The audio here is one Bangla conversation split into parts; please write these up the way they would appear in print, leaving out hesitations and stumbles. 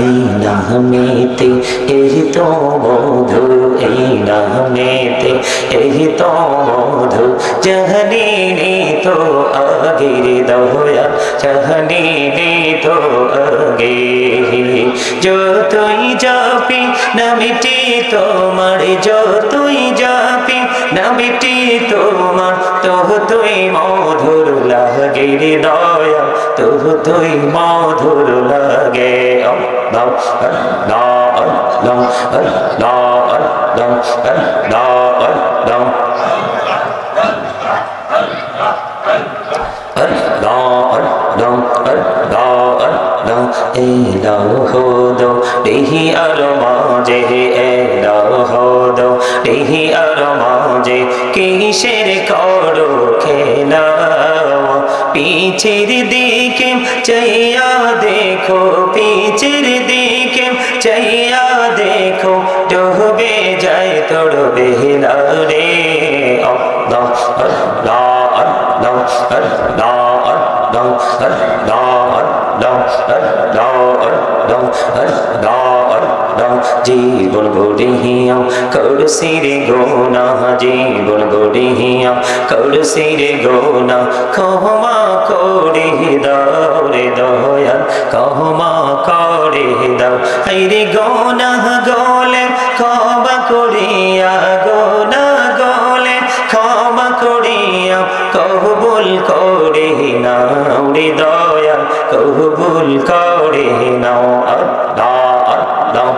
এই নামেতে এই তো মধু, এই নামেতে এই তো মধু, জানিনি তো আগের দয়া, জানিনি তো আগে। যতই যাপি নামটি তোমার, যতই যাপি নামটি তোমার, ততই মধুর লাগে দয়া, ততই মধুর লাগে। Allah Allah Allah Allah Allah Allah এলাহো দেহি আর মাঝে, এলাহো দেহি আর মাঝে, কিসের করো খেলা, পিছের দিকে চাইয়া দেখো, পিছের দিকে চাইয়া দেখো, ডুবে যায় তোর বেলা রে। আল্লাহ আল্লাহ আল্লাহ আল্লাহ আল্লাহ আল্লাহ জীবন গড়িয়া করছি রে গোনা, জীবন গড়িয়া করছি রে গোনা, ক্ষমা করে দাও রে দয়াল, ক্ষমা করে দাও। রে গোনা গলে ক্ষমা করিয়া, গোনা গলে ক্ষমা করিয়া, কবুল করে নাও রে দয়াল, কবুল করে নাও। আল্লাহ আল্লাহ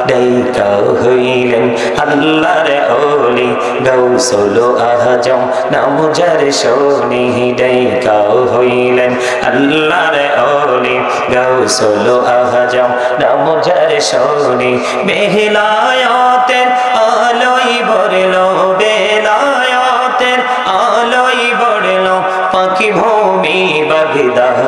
ডাইকা হইলেন আল্লাহর ওলি, গৌসুল আজম নাম যার শোনি, ডাইকা হইলেন আল্লাহর ওলি, গৌসুল আজম নাম যার শোনি, বেলায়েতের আলোয় ভরলো, বেলায়েতের আলোয় ভরলো পাখি ভূমি বাগদাদ।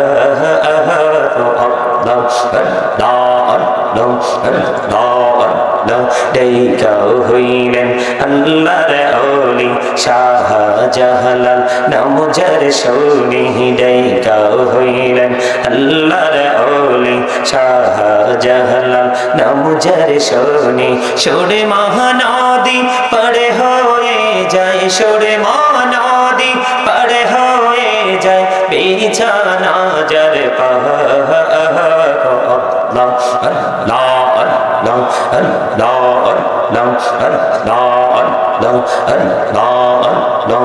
ডাইকা হইলেন আল্লাহর ওলি, শাহজালাল নাম যার শোনি, ডাইকা হইলেন আল্লাহর ওলি, শাহজালাল নাম যার শোনি, সুরে মহানদী পারে হয়ে যায়, সুরে মহানদী পারে হয়ে যায়, বিছানা যার পাহাড়। Allah Allah Allah Allah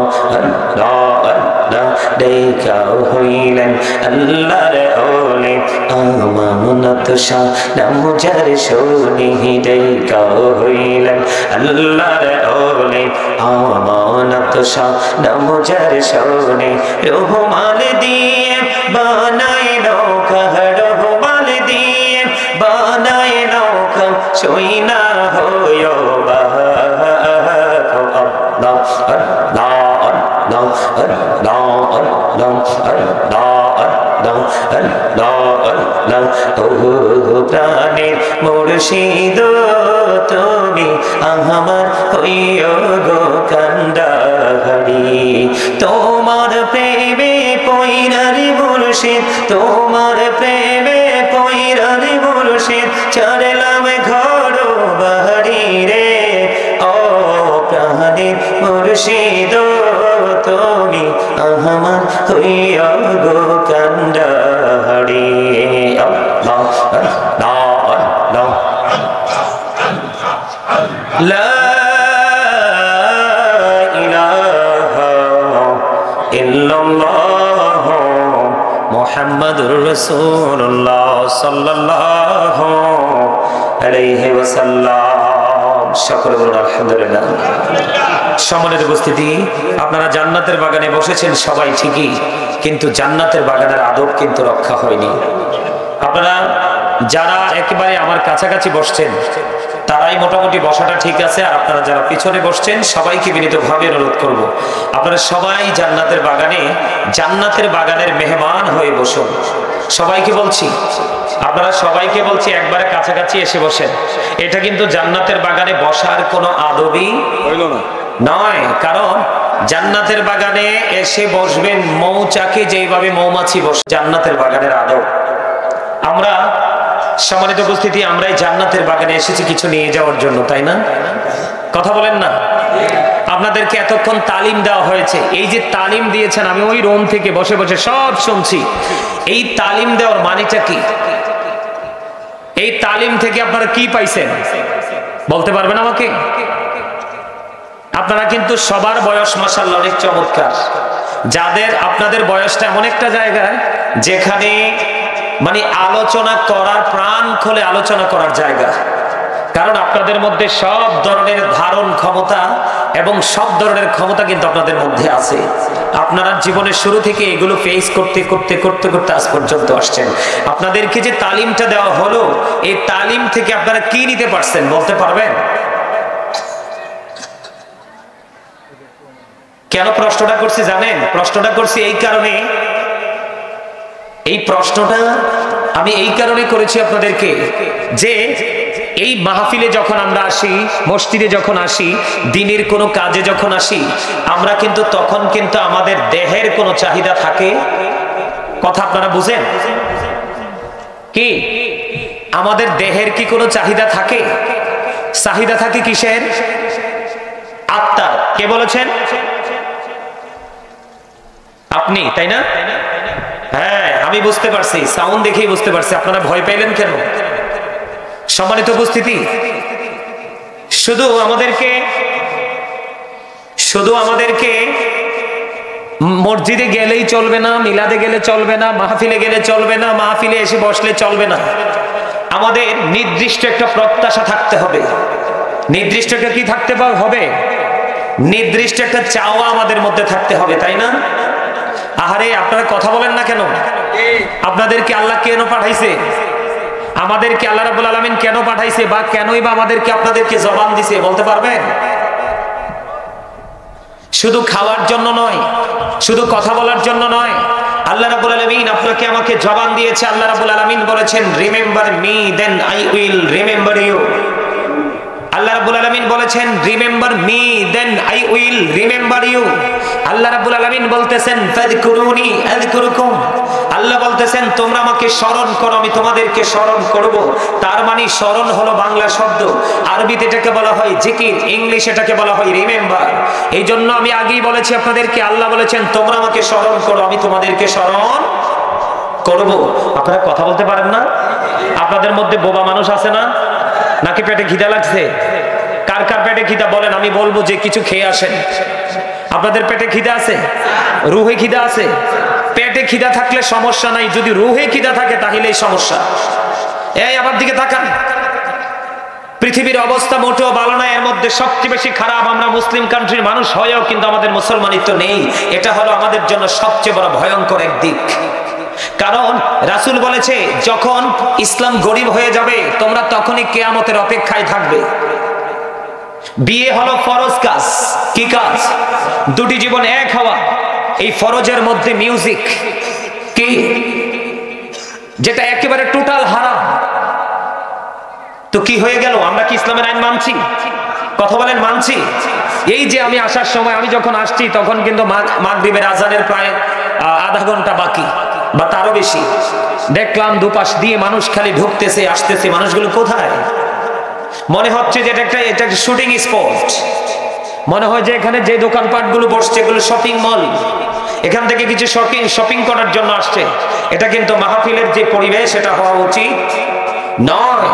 Allah Allah ডাইকা হইলেন আল্লাহর ওলি, আমানত শাহ নাম যার শোনি, ডাইকা হইলেন আল্লাহর ওলি, আমানত শাহ নাম যার শোনি, রহমান দিয়ে বানাই নৌকা, রহমান দিয়ে বানাই নৌকা, সইনা হইও প্রাণের মুর্শিদ তুমি আমার হইও গো কান্ডারি, তোমার প্রেমে পয়রারি মুর্শিদ, তোমার প্রেমে পয়রারি মুর্শিদ, চড়লাম ঘর বাড়ি রে। ও প্রাণের মুর্শিদ তুমি আমার হইয়া গো কান্ডারি। আল্লাহ আল্লাহ আল্লাহ লা ইলাহা ইল্লাল্লাহ মুহাম্মাদুর রাসূলুল্লাহ সাল্লাল্লাহু আলাইহি ওয়াসাল্লাম। সকলে বলুন আলহামদুলিল্লাহ। সম্মানিত উপস্থিতি, আপনারা জান্নাতের বাগানে বসেছেন সবাই ঠিকই, কিন্তু জান্নাতের বাগানের আদব কিন্তু রক্ষা হয়নি। আপনারা যারা একেবারে আমার কাছাকাছি বসছেন তারাই মোটামুটি বসাটা ঠিক আছে, আর আপনারা যারা পিছনে বসছেন সবাইকে বিনীতভাবে অনুরোধ করব, আপনারা সবাই জান্নাতের বাগানের মেহমান হয়ে বসুন। সবাইকে বলছি, আপনারা সবাইকে বলছি একবারে কাছাকাছি এসে বসেন। এটা কিন্তু জান্নাতের বাগানে বসার কোনো আদবই নয়, কারণ জান্নাতের বাগানে এসে বসবেন মৌচাকে যেভাবে মৌমাছি বসে, জান্নাতের বাগানের আদব। আমরা সম্মানিত উপস্থিতি, আমরা এই জান্নাতের বাগানে এসেছি কিছু নিয়ে যাওয়ার জন্য, তাই না? কথা বলেন না? আপনাদেরকে এতক্ষণ তালিম দেওয়া হয়েছে, এই যে তালিম দিয়েছেন আমি ওই রুম থেকে বসে বসে সব শুনছি। এই তালিম দেওয়ার মানেটা কি? এই তালিম থেকে আপনারা কি পাইছেন বলতে পারবেন আমাকে? আপনারা কিন্তু সবার বয়স মাশাআল্লাহ অনেক চমৎকার। যাদের আপনাদের বয়সটা এমন একটা জায়গায় যেখানে মানে আলোচনা করার, প্রাণ খুলে আলোচনা করার জায়গা, কারণ আপনাদের মধ্যে সব ধরনের ধারণ ক্ষমতা এবং সব ধরনের ক্ষমতা কিন্তু আপনাদের মধ্যে আছে। আপনারা জীবনের শুরু থেকে এগুলো ফেস করতে করতে করতে করতে আজ পর্যন্ত আসছেন। আপনাদেরকে যে তালিমটা দেওয়া হলো, এই তালিম থেকে আপনারা কি নিতে পারছেন বলতে পারবেন? কেন প্রশ্নটা করছি জানেন? প্রশ্নটা করছি এই কারণে, এই প্রশ্নটা আমি এই কারণে করেছি আপনাদেরকে, যে এই মাহফিলে যখন আমরা আসি, মসজিদে যখন আসি, দিনের কোনো কাজে যখন আসি, আমরা কিন্তু তখন কিন্তু আমাদের দেহের কোনো চাহিদা থাকে। কথা আপনারা বুঝেন কি? আমাদের দেহের কি কোনো চাহিদা থাকে? চাহিদা থাকে কিসের? আত্মার। কে বলেছেন? আপনি, তাই না? হ্যাঁ, আমি বুঝতে পারছি, সাউন্ড দেখেই বুঝতে পারছি। আপনারা ভয় পাইলেন কেন? সম্মানিত উপস্থিতি, শুধু আমাদেরকে মসজিদে গেলেই চলবে না, মিলাদে গেলে চলবে না, মাহফিলে গেলে চলবে না, মাহফিলে এসে বসলে চলবে না। আমাদের নির্দিষ্ট একটা প্রত্যাশা থাকতে হবে। নির্দিষ্ট একটা কি থাকতে হবে? নির্দিষ্ট একটা চাওয়া আমাদের মধ্যে থাকতে হবে, তাই না? আহারে, আপনারা কথা বলেন না কেন? আপনাদেরকে আল্লাহ কেন পাঠাইছে? আমাদেরকে আল্লাহ রাব্বুল আলামিন কেন পাঠাইছে, বা কেনই বা আমাদেরকে আপনাদেরকে জবান দিছে বলতে পারবেন? শুধু খাওয়ার জন্য নয়, শুধু কথা বলার জন্য নয়। আল্লাহ রাব্বুল আলামিন আপনাকে আমাকে জবান দিয়েছে। আল্লাহ রাব্বুল আলামিন বলেছেন, remember me then I will remember you. আল্লাহ রাব্বুল আলামিন বলেছেন, remember me then I will remember you. আল্লাহ রাব্বুল আলামিন বলতেছেন, ফাযকুরুনি আযকুরুকুম। আল্লাহ বলতেছেন, তোমরা আমাকে স্মরণ করো, আমি তোমাদেরকে স্মরণ করব। তার মানে স্মরণ হলো বাংলা শব্দ, আরবিতে এটাকে বলা হয় জিকির, ইংলিশ এটাকে বলা হয় রিমেম্বার। এই জন্য আমি আগেই বলেছি আপনাদেরকে, আল্লাহ বলেছেন তোমরা আমাকে স্মরণ করো, আমি তোমাদেরকে স্মরণ করব। আপনারা কথা বলতে পারেন না? আপনাদের মধ্যে বোবা মানুষ আছে না? নাকি পেটে খিদা লাগছে? কার কার পেটে খিদা বলেন, আমি বলবো যে কিছু খেয়ে আসেন। আপনাদের পেটে খিদা আছে? রুহে খিদা আছে? পেটে খিদা থাকলে সমস্যা নাই, যদি রুহে খিদা থাকে তাহলেই সমস্যা। এই আমার দিকে তাকান, পৃথিবীর অবস্থা মোটেও ভালো নয়। এর মধ্যে সবচেয়ে বেশি খারাপ, আমরা মুসলিম কান্ট্রির মানুষ হয়েও কিন্তু আমাদের মুসলমানিত্ব নেই। এটা হলো আমাদের জন্য সবচেয়ে বড় ভয়ঙ্কর এক দিক। কারণ রাসূল বলেছে, যখন ইসলাম গরিব হয়ে যাবে তোমরা তখনই কিয়ামতের অপেক্ষায় থাকবে। বিয়ে হলো ফরজ কাজ। কি কাজ? দুটি জীবন এক হওয়া। এই ফরজের মধ্যে মিউজিক কি, যেটা একেবারে টোটাল হারাম। তো কি হয়ে গেল? আমরা কি ইসলামের আইন মানছি? কথা বলেন, মানছি? এই যে আমি আসার সময়, আমি যখন আসছি তখন কিন্তু মাগরিবের আজানের প্রায় আধা ঘন্টা বাকি বা তারও বেশি। দেখলাম দুপাশ দিয়ে মানুষ খালি ঢুকতেছে আসতেছে। মানুষগুলো কোথায়? মনে হচ্ছে যে এটা একটা শুটিং স্পট। মনে হয় যে এখানে যে দোকানপাট গুলো বসছে এগুলো শপিং মল, এখান থেকে কিছু শপিং করার জন্য আসছে। এটা কিন্তু মাহফিলের যে পরিবেশ এটা হওয়া উচিত নয়।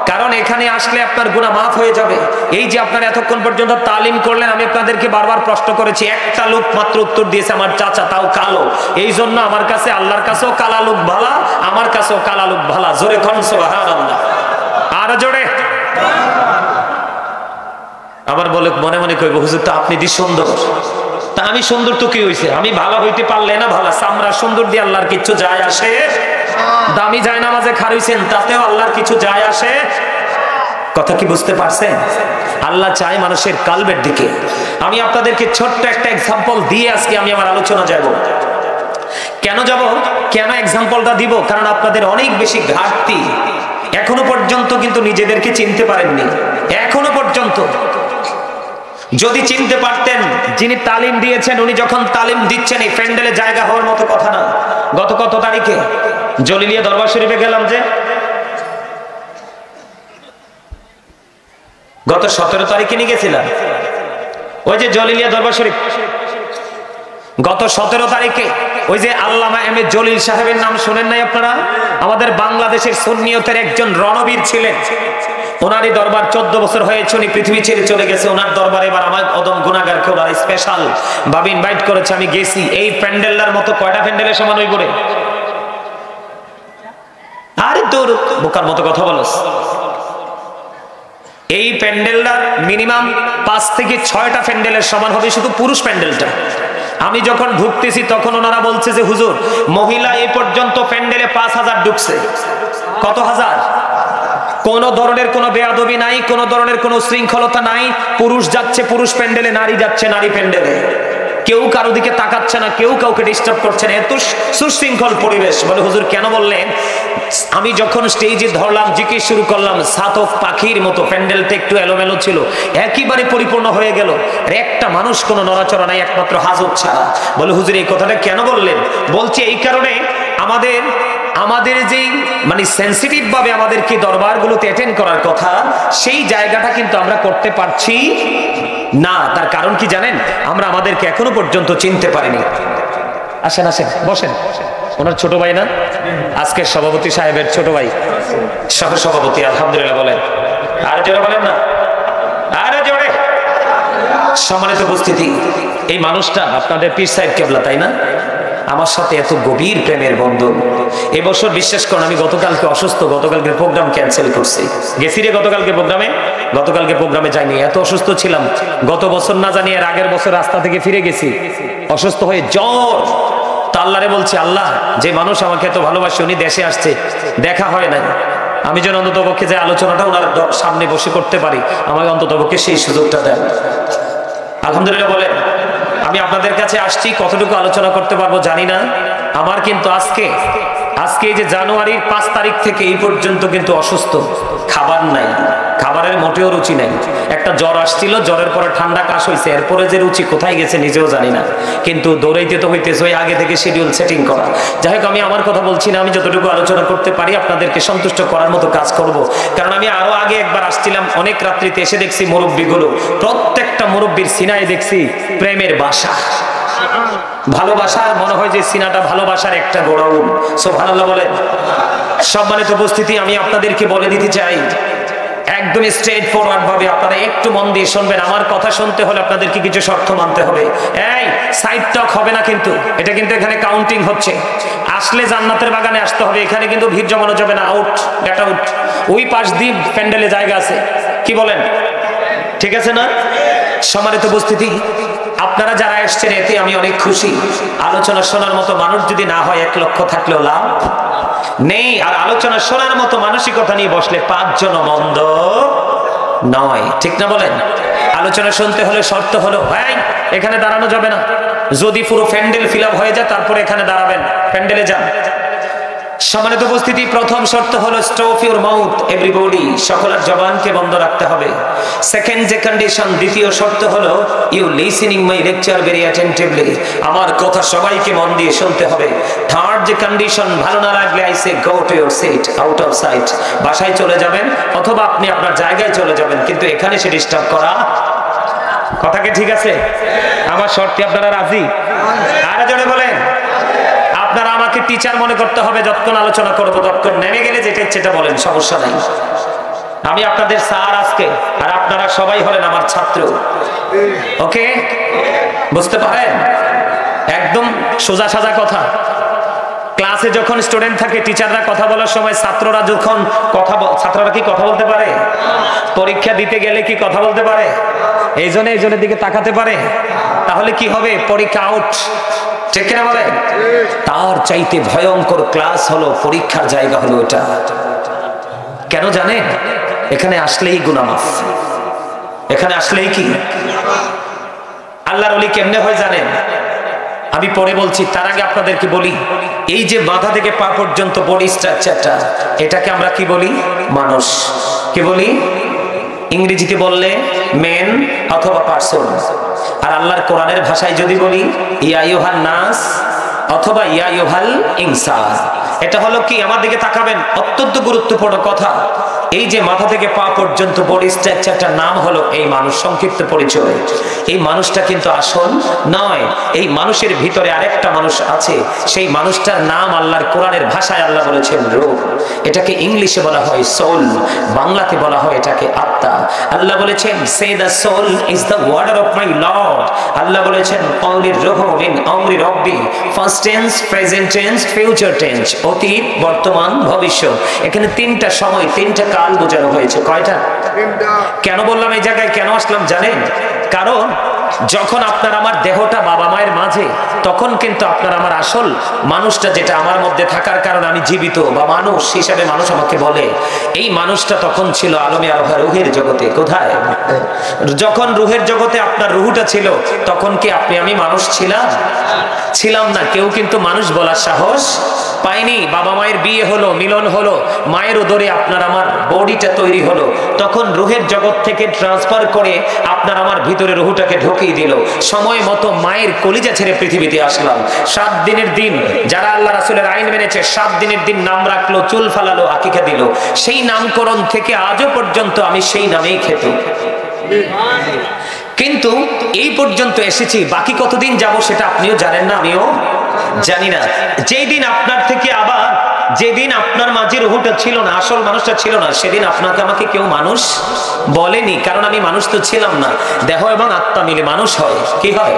কারণ এখানে আসলে আপনার গুনাহ মাফ হয়ে যাবে। এই যে আপনারা এতক্ষণ পর্যন্ত তালিম করলেন, আমি আপনাদেরকে বারবার প্রশ্ন করেছি, একটা লোক মাত্র উত্তর দিয়েছে, আমার চাচা, তাও কালো। এই জন্য আমার কাছে, আল্লাহর কাছেও কালা লোক ভালা, আমার কাছেও কালা লোক ভালা। জোরে কোন সুবহানাল্লাহ, আর জোরে। আবার বলে মনে মনে কইব, হুজুর তো আপনি দি সুন্দর। তা আমি সুন্দর তো কি হইছে? আমি ভালো হইতে পারলে না ভালো, চামড়া সুন্দর দিয়ে আল্লাহর কিচ্ছু যায় আসে? দামি যায় নামাজে খারইছেন, তাতেও আল্লাহর কিছু যায় আসে? কথা কি বুঝতে পারছেন? আল্লাহ চায় মানুষের কালবের দিকে। আমি আপনাদেরকে ছোট্ট একটা এক্সাম্পল দিয়ে আজকে আমি আমার আলোচনা যাব। কেন যাব, কেন এক্সাম্পলটা দিব? কারণ আপনাদের অনেক বেশি ঘাটতি, এখনো পর্যন্ত কিন্তু নিজেদেরকে চিনতে পারেননি। এখনো পর্যন্ত যদি চিনতে পারতেন, যিনি তালিম দিয়েছেন উনি যখন তালিম দিচ্ছেন এই প্যান্ডেলে জায়গা হওয়ার মতো কথা না। গত কত তারিখে জলিলিয়া দরবার শরীফে গেলাম, যে গত 17 তারিখে নিয়ে গেছিলাম, ওই যে জলিলিয়া দরবার শরীফ গত 17 তারিখে ওই যে আল্লামা এম এ জলিল সাহেবের নাম শুনেন নাই আপনারা? আমাদের বাংলাদেশের সুন্নিয়তের একজন রণবীর ছিলেন। ওনারই দরবার 14 বছর হয়েছে, উনি পৃথিবী ছেড়ে চলে গেছে। ওনার দরবারে এবার আমার অদম গুনাহগারকে ওনারা স্পেশাল ভাবে ইনভাইট করেছে। আমি গেছি। এই প্যান্ডেলটার মতো কয়টা প্যান্ডেলের সমান হই করে? আরে তোর বোকার মতো কথা বলস। এই প্যান্ডেলটা মিনিমাম 5 থেকে 6টা প্যান্ডেলের সমান হবে, শুধু পুরুষ প্যান্ডেলটা। আমি যখন ঢুকতেছি তখন ওনারা বলছে যে হুজুর, মহিলা এই পর্যন্ত প্যান্ডেলে 5000 ঢুকছে। কত হাজার? কোন ধরনের কোনো বেয়াদবি নাই, কোন ধরনের কোনো শৃঙ্খলতা নাই। পুরুষ যাচ্ছে পুরুষ প্যান্ডেলে, নারী যাচ্ছে নারী প্যান্ডেলে। কেউ কারো দিকে তাকাচ্ছে না, কেউ কাউকে ডিস্টার্ব করছে না, এত সুশৃঙ্খল পরিবেশ। বলে হুজুর কেন বললেন? আমি যখন স্টেজে ধরলাম, জিকির শুরু করলাম, সাতক পাখির মতো প্যান্ডেলটা একটু এলোমেলো ছিল, একেবারে পরিপূর্ণ হয়ে গেল। একটা মানুষ কোনো নড়াচড়া নাই, একমাত্র হাজত ছাড়া। বলে হুজুর এই কথাটা কেন বললেন? বলছি এই কারণে আমাদের যেই মানে সেন্সিটিভ ভাবে আমাদেরকে দরবারগুলোতে অ্যাটেন্ড করার কথা, সেই জায়গাটা কিন্তু আমরা করতে পারছি না। তার কারণ কি জানেন? আমরা আমাদেরকে এখনো পর্যন্ত চিনতে পারিনি। আসেন আসেন বসেন। ওনার ছোট ভাই না, আজকের সভাপতি সাহেবের ছোট ভাই, সহ সভাপতি। আলহামদুলিল্লাহ বলেন, আর জোরে বলেন না, আরে জোরে। সম্মানিত উপস্থিতি, এই মানুষটা আপনাদের পীর সাহেব কেবলা, তাই না? আমার সাথে এত গভীর প্রেমের বন্ধন। এবছর বিশ্বাস করুন, আমি গতকালকে অসুস্থ, গতকালকে প্রোগ্রাম ক্যান্সেল করছি। গেছি রে গতকালকে প্রোগ্রামে যাইনি, এত অসুস্থ ছিলাম। গত বছর না জানি এর আগের বছর রাস্তা থেকে ফিরে গেছি অসুস্থ হয়ে, জ্বর। তা আল্লাহরে বলছি, আল্লাহ যে মানুষ আমাকে এত ভালোবাসে উনি দেশে আসছে, দেখা হয় নাই, আমি যেন অন্তত পক্ষে যে আলোচনাটা ওনার সামনে বসে করতে পারি, আমাকে অন্তত পক্ষে সেই সুযোগটা দেন। আলহামদুলিল্লাহ বলেন। আমি আপনাদের কাছে আসছি, কতটুকু আলোচনা করতে পারবো জানি না। আমার কিন্তু আজকে এই যে জানুয়ারির 5 তারিখ থেকে এই পর্যন্ত কিন্তু অসুস্থ, খাবার নাই, খাবারের মোটেও রুচি নাই। একটা জ্বর আসছিল, জ্বরের পরে ঠান্ডা কাশ হয়েছে, এরপরে যে রুচি কোথায় গেছে নিজেও জানি না। কিন্তু দৌড়াইতে তো হইতেছে, ওই আগে থেকে শিডিউল সেটিং করা। যাই হোক, আমি আমার কথা বলছি না, আমি যতটুকু আলোচনা করতে পারি আপনাদেরকে সন্তুষ্ট করার মতো কাজ করব। কারণ আমি আরো আগে একবার আসছিলাম, অনেক রাত্রিতে এসে দেখছি মুরব্বীগুলো, প্রত্যেকটা মুরব্বীর সিনায় দেখছি প্রেমের বাসা, ভালোবাসার। মনে হয় যে সিনাটা ভালোবাসার একটা গোড়াউন। সুবহানাল্লাহ বলেন। সম্মানিত উপস্থিতি, আমি আপনাদেরকে বলে দিতে চাই, একদম স্ট্রেট ফরওয়ার্ড ভাবে আপনারা একটু মন দিয়ে শুনবেন। আমার কথা শুনতে হলে আপনাদেরকে কিছু শর্ত মানতে হবে। এই সাইড টক হবে না কিন্তু, এটা কিন্তু এখানে কাউন্টিং হচ্ছে। আসলে জান্নাতের বাগানে আসতে হবে, এখানে কিন্তু ভিড় জমানো যাবে না। Out, get out. ওই পাশ দিয়ে প্যান্ডেলে জায়গা আছে, কি বলেন? ঠিক আছে না? সম্মানিত উপস্থিতি, আপনারা যারা এসছেন এতে আমি অনেক খুশি। আলোচনা শোনার মতো মানুষ যদি না হয় 1 লক্ষ থাকলেও লাভ নেই। আর আলোচনা শোনার মতো মানসিকতা নিয়ে বসলে 5 জন মন্দ নয়, ঠিক না বলেন? আলোচনা শুনতে হলে শর্ত হলো, ভাই এখানে দাঁড়ানো যাবে না। যদি পুরো প্যান্ডেল ফিল আপ হয়ে যায় তারপরে এখানে দাঁড়াবেন, প্যান্ডেলে যান। সম্মানিত উপস্থিতি, প্রথম শর্ত হলো স্টপ ইউর মাউথ এভরিবডি, সকলের জবানকে বন্ধ রাখতে হবে। সেকেন্ড যে কন্ডিশন, দ্বিতীয় শর্ত হলো you listening my lecture very attentively, আমার কথা সবাইকে মন দিয়ে শুনতে হবে। থার্ড যে কন্ডিশন, ভালো না লাগলে I say go to your seat, out of sight, বাসায় চলে যাবেন অথবা আপনি আপনার জায়গায় চলে যাবেন, কিন্তু এখানে সে ডিস্টার্ব করা। কথা কি ঠিক আছে? আমার শর্তে আপনারা রাজি? আরে জোরে বলেন। আপনারা আমাকে টিচার মনে করতে হবে, যতক্ষণ আলোচনা করবো ততক্ষণ নেমে গেলে যেটা ইচ্ছেটা বলেন, সমস্যা নাই। আমি আপনাদের স্যার আজকে, আর আপনারা সবাই হলেন আমার ছাত্র। ওকে, বুঝতে পারেন? একদম সোজা সাজা কথা। ক্লাসে যখন স্টুডেন্ট থাকে, টিচাররা কথা বলার সময় ছাত্ররা যখন ছাত্ররা কি কথা বলতে পারে? পরীক্ষা দিতে গেলে কি কথা বলতে পারে? এইজনের দিকে তাকাতে পারে? তাহলে কি হবে? পরীক্ষা আউট, ঠিক কিনা বলে? তার চাইতে ভয়ঙ্কর ক্লাস হলো পরীক্ষার জায়গা হলো এটা। কেন জানেন? এখানে আসলেই গুনাহ মাফ, এখানে আসলেই কি আল্লাহর ওলি কেমনে হয় জানেন? আমি পরে বলছি, তার আগে আপনাদেরকে বলি, এই যে মাথা থেকে পা পর্যন্ত বডি স্ট্রাকচারটা, এটাকে আমরা কি বলি? মানুষ। কি বলি? ইংরেজিতে বললে মেন অথবা পারসন, আর আল্লাহর কোরআনের ভাষায় যদি বলি ইয়া আইয়ুহান নাস অথবা ইয়া আইয়ুহাল ইনসান। এটা হলো কি, আমার দিকে তাকাবেন, অত্যন্ত গুরুত্বপূর্ণ কথা। এই যে মাথা থেকে পা পর্যন্ত বডি স্ট্রাকচারটার নাম হলো এই মানুষ, সংক্ষিপ্ত পরিচয়। এই মানুষটা কিন্তু আসল নয়, এই মানুষের ভিতরে আরেকটা মানুষ আছে, সেই মানুষটার নাম আল্লাহর কোরআনের ভাষায় আল্লাহ বলেছেন রূহ। এটাকে ইংলিশে বলা হয় সোল, বাংলাতে বলা হয় এটাকে আত্মা। আল্লাহ বলেছেন say the soul is the order of my Lord. আল্লাহ বলেছেন অনলি রূহ মিন আমরি রব্বি, first tense, present tense, future tense, অতীত, বর্তমান, ভবিষ্যৎ। এখানে তিনটা সময়, তিনটা কাল বোঝানো হয়েছে। কয়টা? কেন বললাম এই জায়গায়, কেন আসলাম জানেন? কারণ যখন আপনার আমার দেহটা বাবা মায়ের মাঝে, তখন কিন্তু আপনার আমার আসল মানুষটা, যেটা আমার মধ্যে থাকার কারণে আমি জীবিত বা মানুষ হিসাবে মানুষ আমাকে বলে, এই মানুষটা তখন ছিল আলমে আরোহা রুহের জগতে। কোথায়? যখন রুহের জগতে আপনার রুহটা ছিল, তখন কি আপনি আমি মানুষ ছিলাম? ছিলাম না। কেউ কিন্তু মানুষ বলার সাহস পাইনি। বাবা মায়ের বিয়ে হলো, মিলন হলো, মায়ের উদরে আপনার আমার বডিটা তৈরি হলো, তখন রুহের জগৎ থেকে ট্রান্সফার করে আপনার আমার ভিতরে রুহটাকে ঢুকিয়ে দিল। সময় মতো মায়ের কলিজা ছেড়ে পৃথিবীতে আসলাম। 7 দিনের দিন, যারা আল্লাহ রাসূলের আইন মেনেছে, 7 দিনের দিন নাম রাখলো, চুল ফালালো, আকিকা দিল। সেই নামকরণ থেকে আজও পর্যন্ত আমি সেই নামেই খেত। কিন্তু এই পর্যন্ত এসেছি, বাকি কতদিন যাব সেটা আপনিও জানেন না, আমিও জানি না। যেই দিন আপনার থেকে আবার, যেদিন আপনার মাঝে রুহটা ছিল না, আসল মানুষটা ছিল না, সেদিন আপনাকে আমাকে কেউ মানুষ বলেনি, কারণ আমি মানুষ তো ছিলাম না। দেহ এবং আত্মা মিলে মানুষ হয়। কি হয়?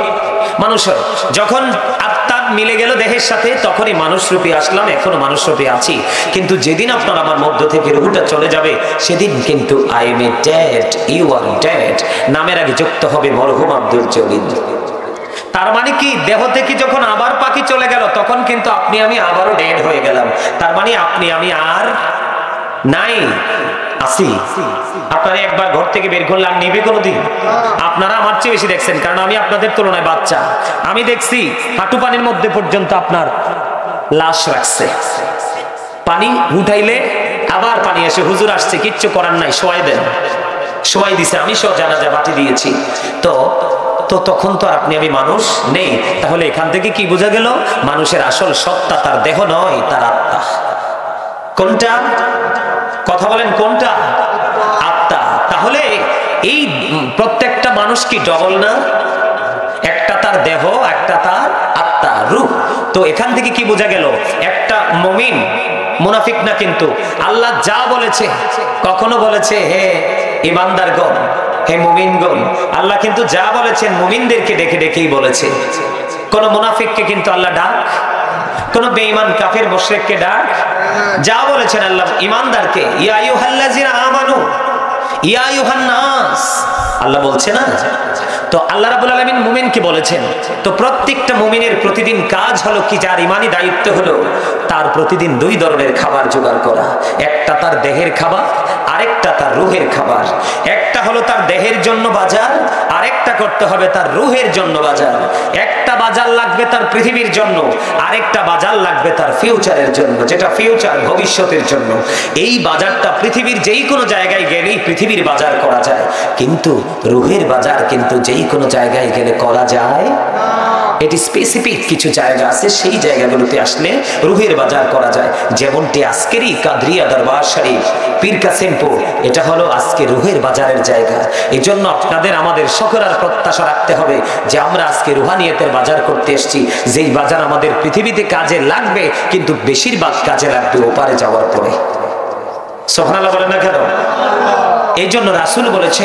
মানুষ হয়। যখন আত্মা মিলে গেল দেহের সাথে, তখনই মানুষ রূপে আসলাম, এখনো মানুষ রূপে আছি। কিন্তু যেদিন আপনার আমার মধ্য থেকে রুহটা চলে যাবে, সেদিন কিন্তু I am dead, you are dead নামের আগে যুক্ত হবে মরহুম আব্দুল জলিল। তার মানে কি, দেহ থেকে যখন আবার পাখি চলে গেল, তখন কিন্তু আপনি আমি আবারও ডেড হয়ে গেলাম। তার মানে আপনি আমি আর নাই, আসি। আপনারা একবার ঘর থেকে বের করলাম, নিবে কোনোদিন? আপনারা আমার চেয়ে বেশি দেখছেন, কারণ আমি আপনাদের তুলনায় বাচ্চা। আমি দেখছি হাঁটু পানির মধ্যে পর্যন্ত আপনার লাশ রাখছে, পানি উঠাইলে আবার পানি আসে, হুজুর আসছে, কিচ্ছু করার নাই, শোয়াই দেন, শোয়াই দিছে, আমি সব জানাজা বাটি দিয়েছি। তো তখন তো আপনি আমি মানুষ নেই। তাহলে এখান থেকে কি বোঝা গেল? মানুষের আসল সত্তা তার দেহ নয়, তার আত্মা। কোনটা? কথা বলেন, কোনটা? আত্মা। তাহলে এই প্রত্যেকটা মানুষ কি ডবল না? একটা তার দেহ, একটা তার আত্মা, রূহ। তো এখান থেকে কি বোঝা গেল? একটা মুমিন মুনাফিক না, কিন্তু আল্লাহ যা বলেছে, কখনো বলেছে হে ঈমানদারগণ, হে মুমিনগণ। আল্লাহ কিন্তু যা বলেছেন মুমিনদেরকে ডেকে ডেকেই বলেছে। কোন মুনাফিককে কিন্তু আল্লাহ ডাক, কোন বেঈমান কাফের মুশরিককে ডাক। যা বলেছেন আল্লাহ ঈমানদারকে, ইয়া আইয়ুহাল্লাযিনা আমানু ইয়া আইয়ুহান নাস, আল্লাহ বলছে না? তো আল্লাহ রাব্বুল আলামিন মুমিনকে বলেছেন। তো প্রত্যেকটা মুমিনের প্রতিদিন কাজ হলো কি, যার ঈমানি দায়িত্ব হলো তার প্রতিদিন 2 ধরনের খাবার জোগাড় করা। একটা তার দেহের খাবার, আরেকটা তার রুহের খাবার। একটা হলো তার দেহের জন্য বাজার, আরেকটা করতে হবে তার রুহের জন্য বাজার। একটা বাজার লাগবে তার পৃথিবীর জন্য, আরেকটা বাজার লাগবে তার ফিউচারের জন্য, যেটা ফিউচার, ভবিষ্যতের জন্য। এই বাজারটা পৃথিবীর যেই কোনো জায়গায় গেলেই পৃথিবীর বাজার করা যায়, কিন্তু রুহের বাজার কিন্তু যেই কোনো জায়গায় গেলে করা যায়। এটি স্পেসিফিক কিছু জায়গা আছে, সেই জায়গাগুলোতে আসলে রুহের বাজার করা যায়। যেমনটি আজকেরই কাদরিয়া দরবার শরীফ, পীর কাসিমপুর, এটা হলো আজকে রুহের বাজারের জায়গা। এই জন্য আপনাদের আমাদের সকলের প্রত্যাশা রাখতে হবে যে আমরা আজকে রুহানিয়তের বাজার করতে এসেছি, যেই বাজার আমাদের পৃথিবীতে কাজে লাগবে, কিন্তু বেশিরভাগ কাজে লাগবে ওপারে যাওয়ার পরে। সুবহানাল্লাহ বলেন না কেন? এই জন্য রাসূল বলেছে